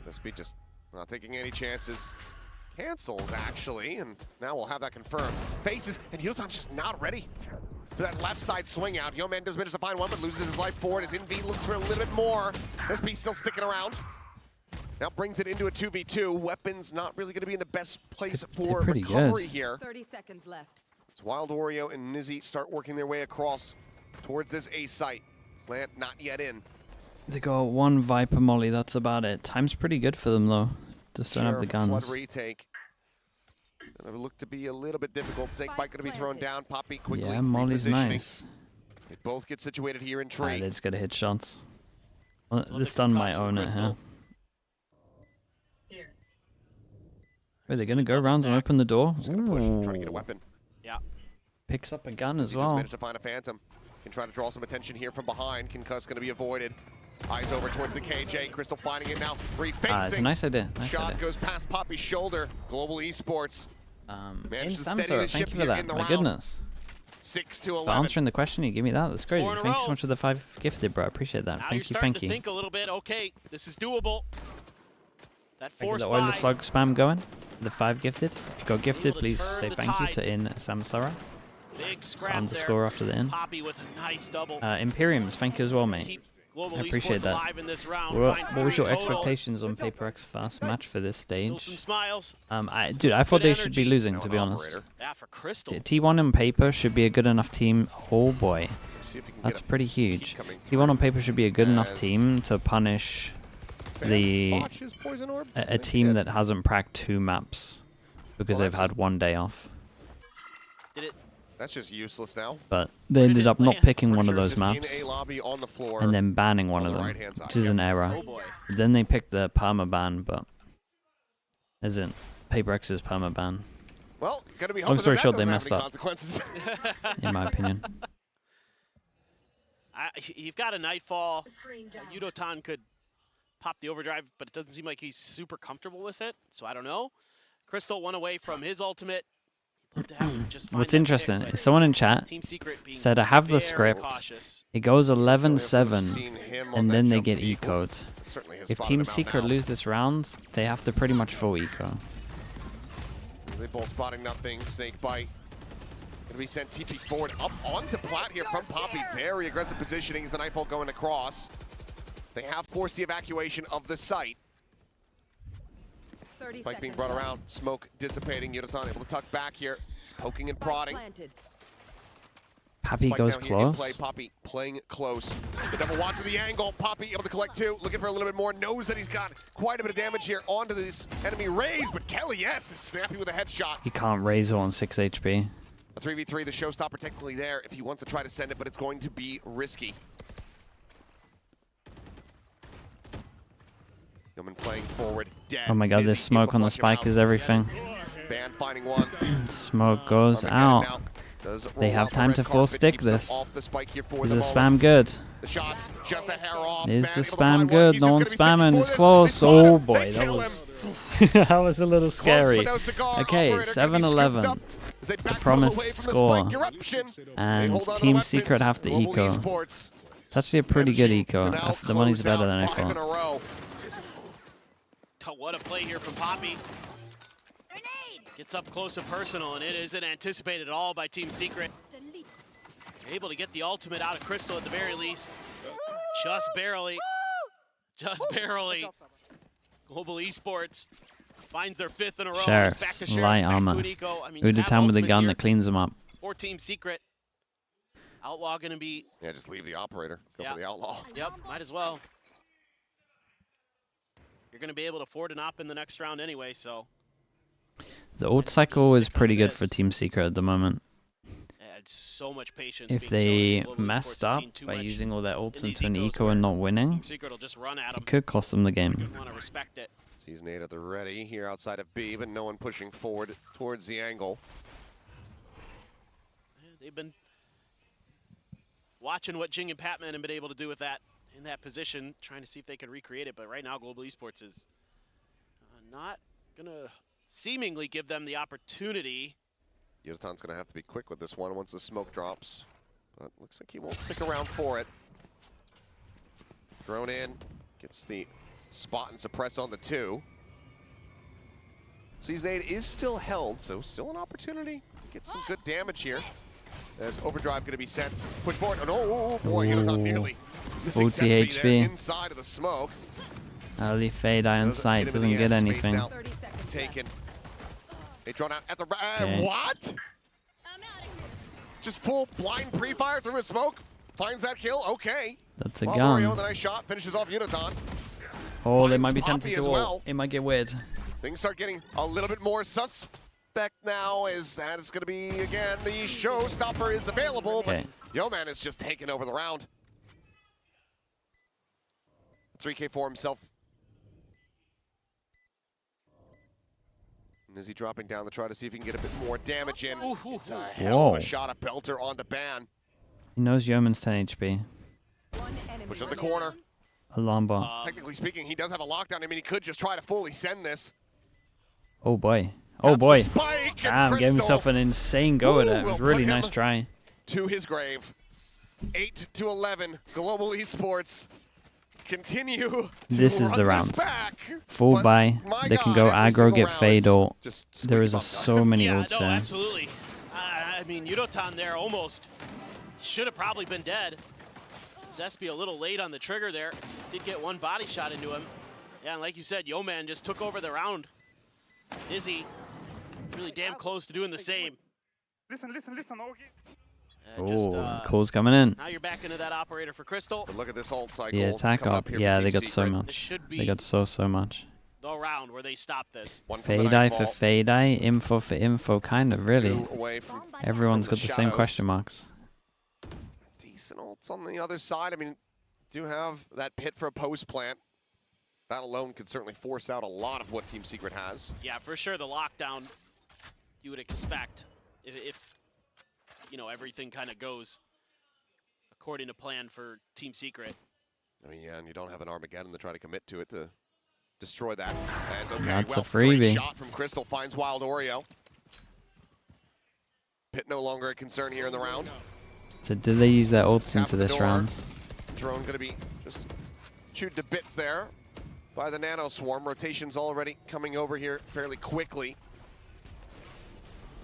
Zespy just not taking any chances. Cancels actually, and now we'll have that confirmed. Faces, and Yotan's just not ready for that left side swing out. Yeoman does manage to find one, but loses his life forward. His NV looks for a little bit more. Zespy's still sticking around. Now brings it into a 2v2. Weapons not really going to be in the best place for recovery here. 30 seconds left. As Wild Oreo and Nizzy start working their way across towards this A site. Plant not yet in. They got one Viper Molly, that's about it. Time's pretty good for them though. Just don't have the guns. Flood retake. Gonna look to be a little bit difficult. Snakebite gonna be thrown down. Poppy quickly. Yeah, Molly's nice. They both get situated here in tree. They just gotta hit shots. Well, this stun might own it, huh? Wait, they're gonna go around and open the door? Just gonna push, trying to get a weapon. Yeah. Picks up a gun as He well. just managed to find a Phantom. Can try to draw some attention here from behind. Concuss gonna be avoided. Eyes over towards the KJ. Crystal finding it now. Refacing. It's a nice idea. Shot goes past Poppy's shoulder. Global Esports. In Samsara, thank you for that. My goodness. 6 to For 11. answering the question, you give me that. That's crazy. 4 in a Thank you row. so much for the 5 gifted, bro. I appreciate that. Now Thank you, you're thank starting to you. think a little bit. Okay, this is doable. That Get forced the oiler buy. slug spam going. The 5 gifted. If you got gifted, Able to please turn say the thank you to tides. In Samsara. Big scrap Underscore there. after the in. Poppy with a nice double. Imperiums, thank you as well, mate. Keep Global I appreciate Esports that. alive in this round. What Finds was your 3 total. expectations on Paper X first match for this Still stage? some smiles. Dude, I thought good they should be energy. losing, Now to an be honest. operator. Yeah, for Crystal. T1 on paper should be a good enough team. Oh boy, See if he can that's get pretty a huge. peek coming T1 on paper should be a good enough as team to punish the Botch his poison orb. a team that hasn't pracked 2 maps because Well, they've that's had 1 day off. Did it? That's just useless now. But they did ended it up not land? picking one Pretty of sure those it's just maps in a lobby on the floor. and then banning one on of the them, right-hand side. which is an error. Oh boy. Then they picked the perma ban, but isn't Paper X's perma ban, Well, gonna be Long hoping story that short, they doesn't have messed any up. consequences. in my opinion. You've got a Nightfall. Yudotan could pop the overdrive, but it doesn't seem like he's super comfortable with it. So I don't know. Crystal 1 away from his ultimate. He'd love to have him just find What's that pick, interesting but is someone in chat Team Secret being said I have the very script. cautious. It goes Seen 11-7, him on and that then they jump get vehicle. eco'd. Certainly has If spotted Team him out Secret now. lose this round, they have to pretty much full eco. They both spotting nothing. Snakebite. Gonna be sent TP forward up onto Plat here from Poppy. Very aggressive positioning as the Nightfall going across. They have forced the evacuation of the site. 30 Spike being seconds brought left. around. Smoke dissipating. Yudotan able to tuck back here. He's poking and prodding. Planted. Pappy Spike goes down here in play. close. Poppy playing close. The double watch of the angle. Poppy able to collect 2. Looking for a little bit more. Knows that he's got quite a bit of damage here onto this enemy raise. But Kelly, yes, is snappy with a headshot. You can't raise on 6 HP. A 3v3, the showstopper technically there if he wants to try to send it, but it's going to be risky. Yeoman playing forward, dead. Oh my god, this Nizzy smoke able to on the flush him spike out. is everything. Ban finding one. Smoke goes Armageddon out. now does They roll have out the time red to full carpet, stick keeps them this. off the spike here for Is the the moment. spam good? The shots just a hair off. Is Ban the able to spam find one. good? He's No just one's gonna be sticking spamming. for It's this. close. They spot Oh him. boy, They that kill was him. that was a little Close, scary. but no cigar. Okay, Operator gonna be scooped 7-11. up as they back promised away from the score. spike eruption. They And hold on to the Team weapons. Secret have the Global eco. Esports It's actually a pretty good managing eco. to now The money's close better than I out 5 in a thought. row. What a play here from Poppy. Gets up close and personal, and it isn't anticipated at all by Team Secret. They're able to get the ultimate out of Crystal at the very least. Just barely. Just barely. Global Esports Finds their 5th in a row. Sheriffs, Back to light Sheriffs, back armor. to an eco. I mean, you have Udatan with a ultimates gun here that cleans them up. for Team Secret. Outlaw gonna be. Yeah, just leave the operator. Go Yeah. for the outlaw. Yep, might as well. You're gonna be able to afford an op in the next round anyway, so. The ult cycle is pretty good for Team Secret at the moment. It's so much patience. If being shown in they Global messed Esports. I've up seen too by much using all their ults in these into an ecos eco where and not winning, Team Secret will just run at them. it could cost them the game. Want to respect it. Season 8 at the ready here outside of B, but no one pushing forward towards the angle. Yeah, they've been watching what Jing and Patman have been able to do with that in that position, trying to see if they can recreate it. But right now, Global Esports is not gonna seemingly give them the opportunity. Yudatan's going to have to be quick with this one once the smoke drops. But looks like he won't stick around for it. Thrown in, gets the spot and suppress on the 2. Season 8 is still held, so still an opportunity to get some good damage here. As Overdrive going to be sent. Push forward. Oh, no, boy, Yudatan nearly missing OTHB. there inside of the smoke. Early fade eye on Doesn't sight, into doesn't the get end, space anything. now 30 seconds taken. They drawn out at the Okay. what? Just full blind pre-fire through his smoke. Finds that kill. Okay. That's a Mario, the gun. nice shot, finishes off Yudatan. Oh, they finds might be Poppy tempted to as ult. well. It might get weird. Things start getting a little bit more suspect now, as that is going to be, again, the showstopper is available, Okay. but Yeoman is just taking over the round. 3K for himself. And is he dropping down to try to see if he can get a bit more damage in? It's a hell of a Whoa. shot, a belter on the ban. He knows Yeoman's 10 HP. One enemy Push on the remaining. corner. Alarm bot. Technically speaking, he does have a lockdown. I mean, he could just try to fully send this. Oh boy. Oh Taps the boy. spike, and Damn, gave Crystal himself an insane go at it. It will was really put him nice try. to his grave. 8-11, Global Esports continue to This is run the round. back, Full but buy. my They can God, go every aggro, single get round, fade it's ult. just There is squeaky so many Yeah, ults no, there. absolutely. I mean, Yudotan there almost should have probably been dead. Zespi a little late on the trigger there. Did get one body shot into him. Yeah, and like you said, Yeoman just took over the round. Izzy really damn close to doing the same. Listen, okay. Oh, call's coming in. Now you're back into that operator for Crystal. But look at this ult cycle. The attack coming up. here Yeah, for they Team got so Secret. This much. should be They got so much. the round where they stop this. One from the Fade eye for Nightfall, fade eye, info for info, kind of, really. 2 away from Everyone's from got the the same shadows. question marks. decent ults on the other side. I mean, do have that pit for a post plant. That alone could certainly force out a lot of what Team Secret has. Yeah, for sure the lockdown you would expect if you know, everything kind of goes according to plan for Team Secret. I mean, yeah, and you don't have an Armageddon to try to commit to it to destroy that. As okay, That's a well, great freebie. shot from Crystal, finds Wild Oreo. Pit no longer a concern here in the round. So did they use their ults Tap into the this door. round? Drone going to be just chewed to bits there by the Nano Swarm. Rotation's already coming over here fairly quickly.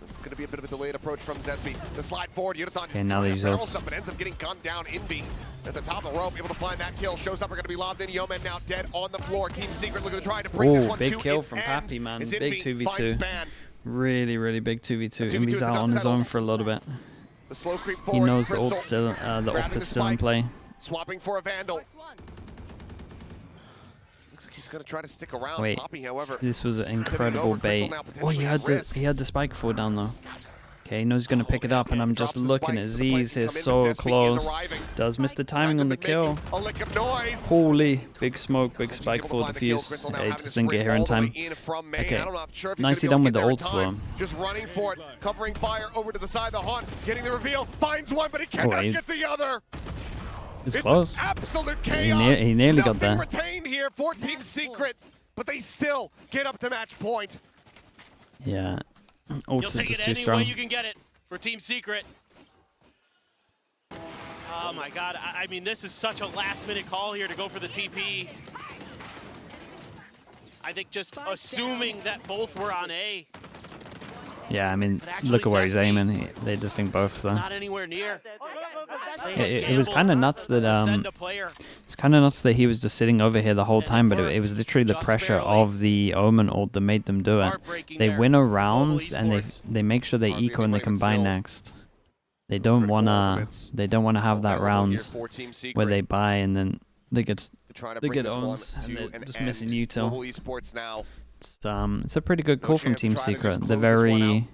This is going to be a bit of a delayed approach from Zespi. The slide forward, Yudaton Okay, now they use barrels ults. up, but ends up getting gunned down. Envy at the top of the rope, able to find that kill. Shows up, are going to be lobbed in. Yeoman now dead on the floor. Team Secret looking to try to bring this Oh, one big to kill its from end. Pappy, man. As Big Envy 2v2. finds Ban. Really, really big 2v2. 2v2 Envy's as the out dust on his own settles. for a little bit. The slow creep He forward. knows the Crystal ult's still, the ult grabbing is the still in spike. play. Swapping for a Vandal. Marked one. Looks like he's going to try to stick around. Wait, Poppy, however, this was an pivoted incredible over. Crystal bait. now Oh, potentially at risk. he had the spike fall down though. Okay, he knows he's gonna pick it up, and I'm just Drops the looking spike at so the play Z's can here come in, so but Zespi is close. arriving. Does miss the timing on the kill. A lick of noise. Holy, big smoke, big Zespi's spike able to for find the kill. defuse. Crystal now He having to just didn't get sprint here in all the way time. in from main. Okay. I'm not sure if he's Nicely gonna done be able with to the get there in ult time. slow. Just running for it, covering fire over to the side of the hunt, getting the reveal, finds one, but he cannot he- get the other. It's close. Absolute He chaos. he nearly got Nothing there. retained here for Team Secret, but they still get up to match point. Yeah. You'll Ult is take just it too any way strong. you can get it for Team Secret. Oh my God, I mean, this is such a last-minute call here to go for the TP. I think just assuming that both were on A, Yeah, I mean, But actually, look at where he's Zespi- aiming. They just think both, so. not anywhere near. It was kind of nuts that Send a player. it's kind of nuts that he was just sitting over here the whole time, but it was literally the Just pressure barely. of the Omen ult that made them do it. Heartbreaking They there win a for Global round and Esports. they make sure they RB eco and they anyway, but combine still, next. They those don't critical wanna ultimates have that available round here for Team Secret where they buy and then they get to try to they bring get this one owned and to they're an just missing end. util. Global Esports now. It's a pretty good No call from chance to Team try to just Secret. They're close this one very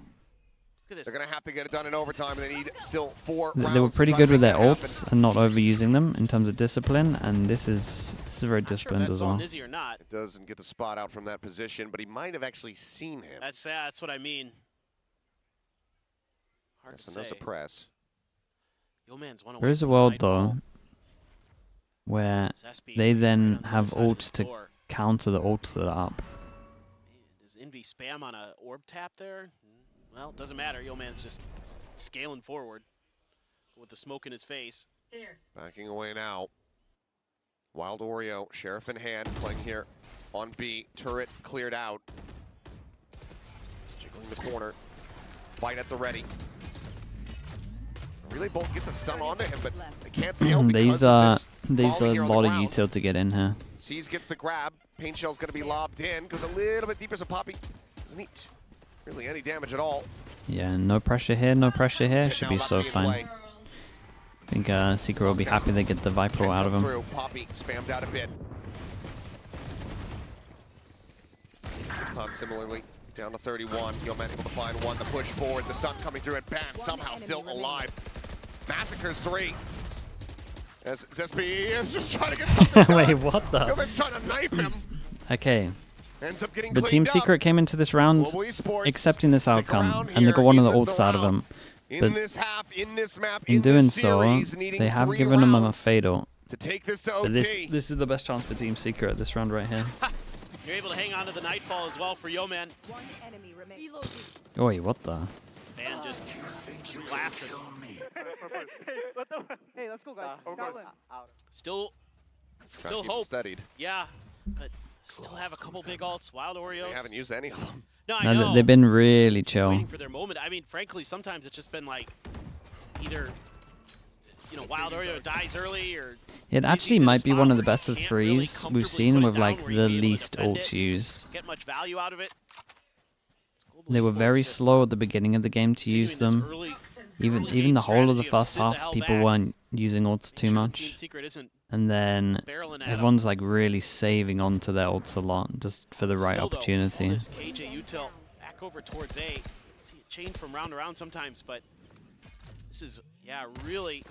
Look at They're this. going to have to get it done in overtime. They need still 4 they rounds were to pretty try to good with make their that happen. ults and not overusing them in terms of discipline, and this is very Not sure if disciplined that's as on well. Izzy or not. It doesn't get the spot out from that position, but he might have actually seen him. That's what I mean. Hard So to no say. suppress. Yo man's one There away is a from world nightfall. though where Zespi they right then on the have other side of ults the to floor. counter the ults that are up. Man, does Envy spam on a orb tap there? Well, doesn't matter. Yo man's just scaling forward with the smoke in his face. Backing away now. Wild Oreo, Sheriff in hand, playing here on B. Turret cleared out. It's jiggling the corner. Fight at the ready. Relay Bolt gets a stun onto him, but they can't scale because of These this are volley a here on the lot of ground. util to get in here. Seas gets the grab. Pain Shell's going to be lobbed in. Goes a little bit deeper, so Poppy doesn't need really any damage at all. Yeah, no pressure here, no pressure here. And Should now be about so to in fine. play. I think Secret will be happy they get the Viper Can't out of come him. through. Poppy spammed out a bit. Ton similarly down to 31. Yeoman able to find one. The push forward. The stun coming through and Ban somehow still alive. Massacres 3. As Zespi is just trying to get something done. Wait, what the? Yeoman's trying to knife him. Okay, Ends up getting the Team cleaned up. Secret came into this round Global Esports accepting this stick outcome, around and they here got one of the in ults out of round. them. In But this half, in this map, in in doing this so, series, needing they have 3 given them a rounds fade ult. to take this to But OT. this is the best chance for Team Secret, this round right here. You're able to hang on to the Nightfall as well for Yo man. One enemy remains. Reloading. Oi, what the? Man just blasted. What the? Hey, let's go, guys. Still Trying to keep hope. it steadied. Yeah, but still have a couple big ults. Wild Oreos. They haven't used any of them. No, I No, know. they've been really Just chill. waiting for their moment. I mean, frankly, sometimes it's just been like either Wild Oreo dies early or It actually he's in a might be spot one of the where he best of can't really threes we've comfortably seen put it with down like where he'd the be able to least defend ults it, used. get much value out of it. Global They were Esports very just slow at the beginning of the game to continuing use this them. early Even game the whole of the strategy first sit the half, hell people back, weren't using ults make too sure Team much. Secret isn't And then barreling at 'em. everyone's like really saving onto their ults a lot just for the right Still, though, opportunity. all this KJ util back over towards A. See it change from round to round sometimes, but this is really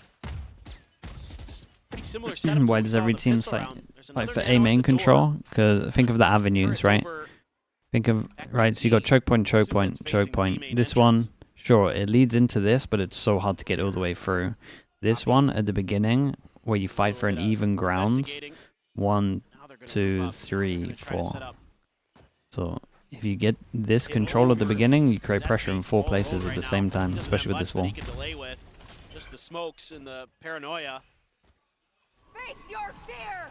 pretty similar setup. to Why what we does saw in every the team pistol like round. There's fight another for man A on main the door. control? Because think of the avenues, Turret's right? over. Think of Back right. So you got B. choke point, choke Assume point, that's choke facing B point. main This entrance. one, sure, it leads into this, but it's so hard to get all the way through. This one at the beginning, where you fight for an even ground, Investigating. 1, Now they're gonna 2, move up. 3, They're gonna try to 4. set up. So if you get this It control at the over. beginning, you create pressure in Zespi 4 all places alone at right the now. same He time, doesn't especially have with this much that wall. he can delay with. Just the smokes and the paranoia. Face your fear.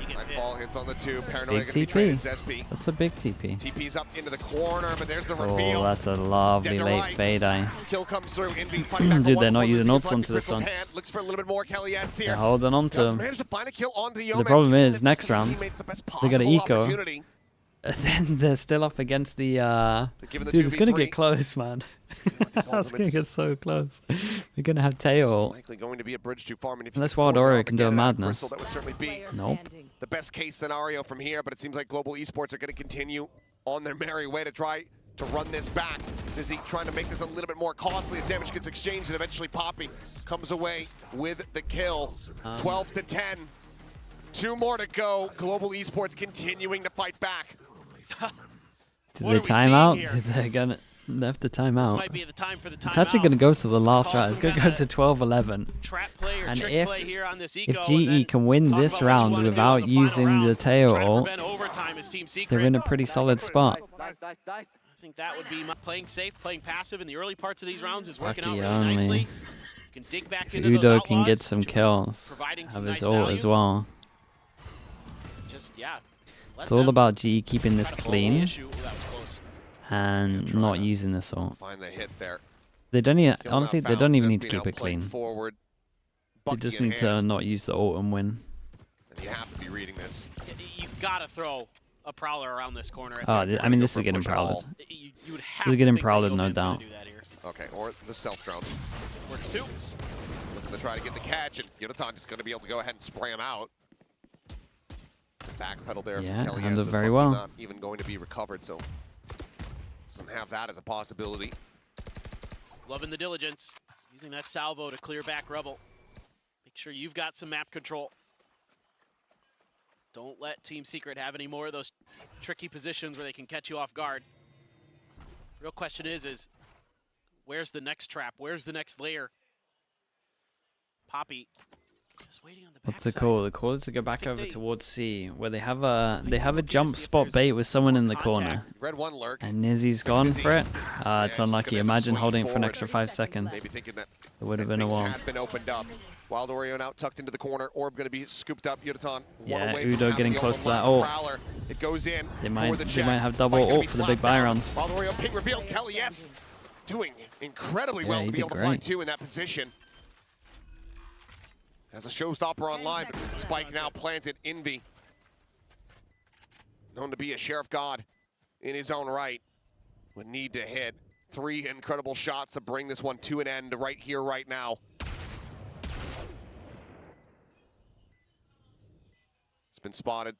He gets hit. Nightfall hits on the 2. Paranoia Big going to be TP. traded. Zespi. That's a big TP. TP's up into the corner, but there's the Oh, reveal. that's a lovely Dead to late rights. fade eye. Kill comes through. Envy fighting back for Dude, one they're not before using losing his ults life onto to this Crystal's one. hand. Looks for a little bit more. Kelly S They're here. holding on to Does him. manage to find a kill onto Yeoman. problem Giving is, the next rest of his round, teammates the best they got an possible eco. opportunity. And then they're still up against the Given the dude, it's gonna 2v3. get close, man. These That's gonna ultimates get so close. They're gonna have is Tail. likely going to be a bridge too far. I mean, if you Unless could force Wild it Oreo on can do a again out of madness. Crystal, that would certainly be Player Nope. standing. the best case scenario from here, but it seems like Global Esports are going to continue on their merry way to try to run this back. Dizzy trying to make this a little bit more costly as damage gets exchanged, and eventually Poppy comes away with the kill. 12 to 10. 2 more to go. Global Esports continuing to fight back. Did What they are we time seeing out? here? Did they gonna left the This timeout? might be the time for the timeout. It's actually gonna go to the last Call round. It's some gonna go kinda to 12-11. Trap play or And trick if- play here on this If eco, and GE then can win talk this about what you round wanna do without on the final using round, the tail try to ult, prevent overtime as Team Secret. they're in a pretty solid spot. Dice. I think that would be playing safe, playing passive in the early parts of these rounds is working out Lucky really only. nicely. You can dig back If into those Udo can get outlaws, some which are kills, providing have some his nice ult value. as well. Just let It's all them about GE keeping try this to force the clean issue. Ooh, that was close. and try not to- using this ult. Find the hit there. They don't even, Kill not honestly, they found, don't even Zest need to being keep it outplayed clean. Forward, They Bucky just in need to hand, not use the ult and win. and you have to be reading this. You've got to throw a prowler around this corner. At Oh, some I point. mean, go this for is a getting push at all. prowled. You would have This is to getting think that prowled, no Yeoman's gonna doubt. do that here. Okay, or the self-drown. Works too. Looking to try to get the catch, and Yodaton is going to be able to go ahead and spray him out. Backpedal there. Yeah, from handled Kelly very Bucky well. Not even going to be recovered, so doesn't have that as a possibility. Loving the diligence. Using that salvo to clear back Rebel. Make sure you've got some map control. Don't let Team Secret have any more of those tricky positions where they can catch you off guard. Real question is where's the next trap? Where's the next layer? Poppy just waiting on the backside. What's the call? The call is to go back think over they- towards C, where they have a wanna look at jump see if spot there's bait with someone in the more corner. contact. Red one lurk. And Nizzy's gone Nizzy. for it. Yeah, It's she's gonna unlucky. end up Imagine swinging holding it for an forward. extra 5 seconds. Maybe thinking that It would have that been a things while. had been opened up. Wild Oreo now tucked into the corner. Orb going to be scooped up. Yodaton Yeah, away from Udo having getting the close to that overlap. ult. Prowler. It goes in They for might the they check. might have double Fight gonna ult be for the big slapped buy down. rounds. Wild Oreo ping reveal. Kelly, yes, doing incredibly Yeah, well he to be did able to find great. two in that position. As a showstopper online, but Spike now planted. Envy, known to be a Sheriff God in his own right, would need to hit 3 incredible shots to bring this one to an end right here, right now. It's been spotted.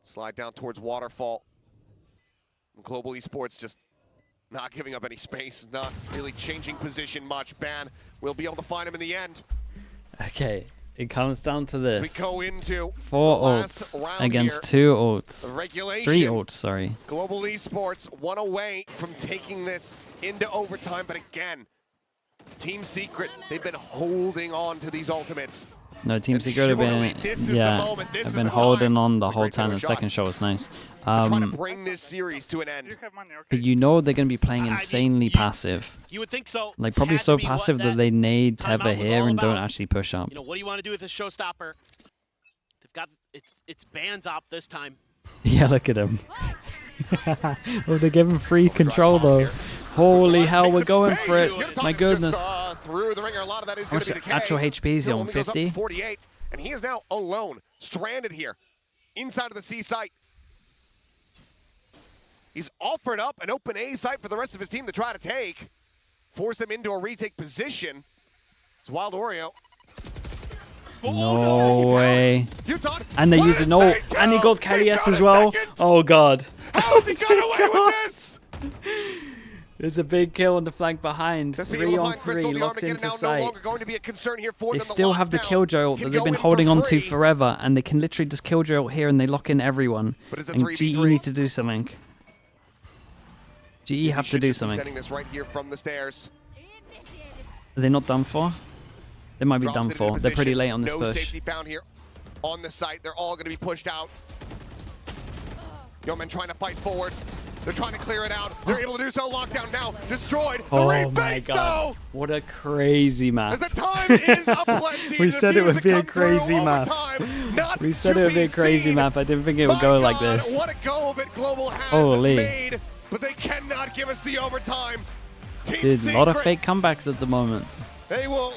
Slide down towards Waterfall. And Global Esports just not giving up any space, not really changing position much. Ban will be able to find him in the end. Okay, it comes down to As we this. go into 4 the last ults round against here. 2 The ults. regulation. 3 ults, sorry. Global Esports one away from taking this into overtime, but again, Team Secret, they've been holding on to these ultimates. No, Team And Secret have surely been, this is the yeah, moment, this have is been the holding time. on the A whole great time. The shot. second shot was nice. Trying to bring this series to an end. You have money, okay? But you know they're going to be playing I mean, insanely you- passive. You would think so. Like, probably Had to so be what passive that that they need timeout Tether was here all and don't about. actually push up. You know, what do you want to do with this showstopper? They've got it's bands up this time. Yeah, look at him. Oh, they give him free control, though. Holy hell, we're going for it. My goodness. Through the ringer, a lot of that is going to be the K. Actual HP is Still on only goes up to 50. 48, and he is now alone, stranded here, inside of the C site. He's offered up an open A site for the rest of his team to try to take, force them into a retake position. It's Wild Oreo. No way. Utah. And they use an ult. And he got Kelly S as well. Oh, God. How's he got away with this? There's a big kill on the flank behind. That's being 3 able to on find Crystal. 3, The locked Armageddon into now no sight. longer going to be a concern here for They them. still have the lockdown killjoy ult can that they've go been in for holding on to free. forever, and they can literally just killjoy ult here and they lock in everyone. But it's a And 3v3. GE need to do something. GE have to should do just be something. Setting this right here from the stairs. Are they not done for? They might be Drops done it into for. They're pretty position. late on this no push. safety found here on the site. They're all going to be pushed out. Yeoman trying to fight forward. They're trying to clear it out. They're able to do so. Lockdown now. Destroyed. The Oh my reface, God. though. What a crazy map. As the time is aplenty. We the said it would music be a come through crazy map. overtime. Not We said to it would be a crazy seen. map. I didn't think it would My go like God, this. What a go of it Global has Holy. made. But they cannot give us the overtime. Team Dude, a lot of Secret, fake comebacks at the moment. They will.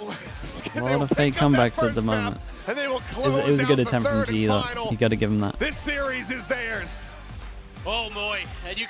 A lot of fake comebacks at the moment. And they will It close was a good out the attempt from third and G though. final. You got to give him that. This series is theirs. Oh boy, and you